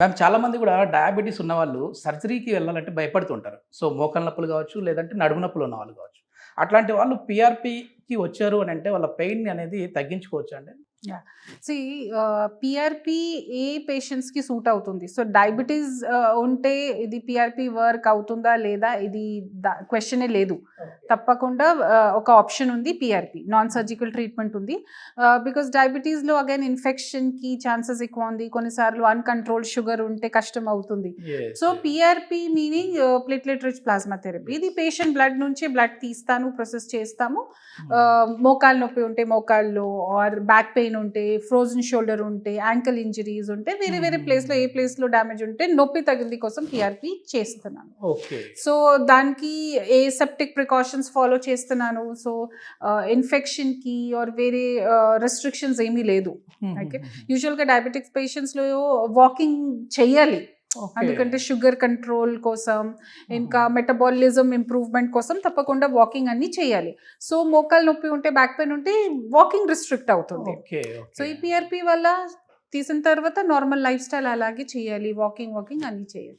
Ma'am చాలామంది కూడా diabetes ఉన్నవాళ్ళు సర్జరీకి వెళ్ళాలంటే భయపడుతుంటారు. సో, మోకాళ్ళ నొప్పులు కావచ్చు, లేదంటే నడుము నొప్పులు ఉన్నవాళ్ళు కావచ్చు. అట్లాంటి వాళ్ళు పీఆర్‌పీకి వచ్చారు అనంటే వాళ్ళ పెయిన్ అనేది తగ్గించుకోవచ్చా అండి? యాహ్! సీ పీఆర్‌పీ ఏ పేషెంట్స్‌కి సూట్ అవుతుంది. సో, డయాబెటిస్ ఉంటే ఇది పీఆర్‌పీ వర్క్ అవుతుందా లేదా ఇది క్వెషనే లేదు. తప్పకుండా ఒక ఆప్షన్ ఉంది పీఆర్‌పీ. నాన్ సర్జికల్ ట్రీట్మెంట్ ఉంది. బికాజ్ డయాబెటిస్‌లో అగైన్ ఇన్ఫెక్షన్‌కి ఛాన్సెస్ ఎక్కువ ఉంది. కొన్నిసార్లు అన్‌కంట్రోల్డ్ షుగర్ ఉంటే కష్టం అవుతుంది. Yes. So, yes. PRP meaning platelet rich plasma therapy. ఇది పేషెంట్ బ్లడ్ నుంచి బ్లడ్ తీస్తాను, ప్రాసెస్ చేస్తాము. మోకాలు నొప్పి ఉంటే మోకాల్లో ఆర్ బ్యాక్ పెయిన్ ఉంటే, ఫ్రోజన్ షోల్డర్ ఉంటే, యాంకిల్ ఇంజరీస్ ఉంటే వేరే వేరే ప్లేస్‌లో ఏ ప్లేస్‌లో డ్యామేజ్ ఉంటే నొప్పి తగిలింది కోసం పీఆర్‌పీ చేస్తున్నాను. ఓకే. సో, దానికి ఏసెప్టిక్ ప్రికాషన్స్ ఫాలో చేస్తున్నాను. సో, ఇన్ఫెక్షన్‌కి ఆర్ వేరే రెస్ట్రిక్షన్స్ ఏమీ లేదు. ఓకే. యూజువల్‌గా డయాబెటిక్స్ పేషెంట్స్‌లో వాకింగ్ చెయ్యాలి. ఓకే. ఎందుకంటే షుగర్ కంట్రోల్ కోసం, ఇంకా మెటబాలిజం ఇంప్రూవ్‌మెంట్ కోసం తప్పకుండా వాకింగ్ అన్నీ చేయాలి. సో, మోకాలు నొప్పి ఉంటే, బ్యాక్ పెయిన్ ఉంటే వాకింగ్ రిస్ట్రిక్ట్ అవుతుంది. ఓకే. So, okay. ఈ పీఆర్‌పీ వల్ల తీసిన తర్వాత నార్మల్ లైఫ్ స్టైల్ అలాగే చేయాలి. వాకింగ్ అన్నీ చేయాలి.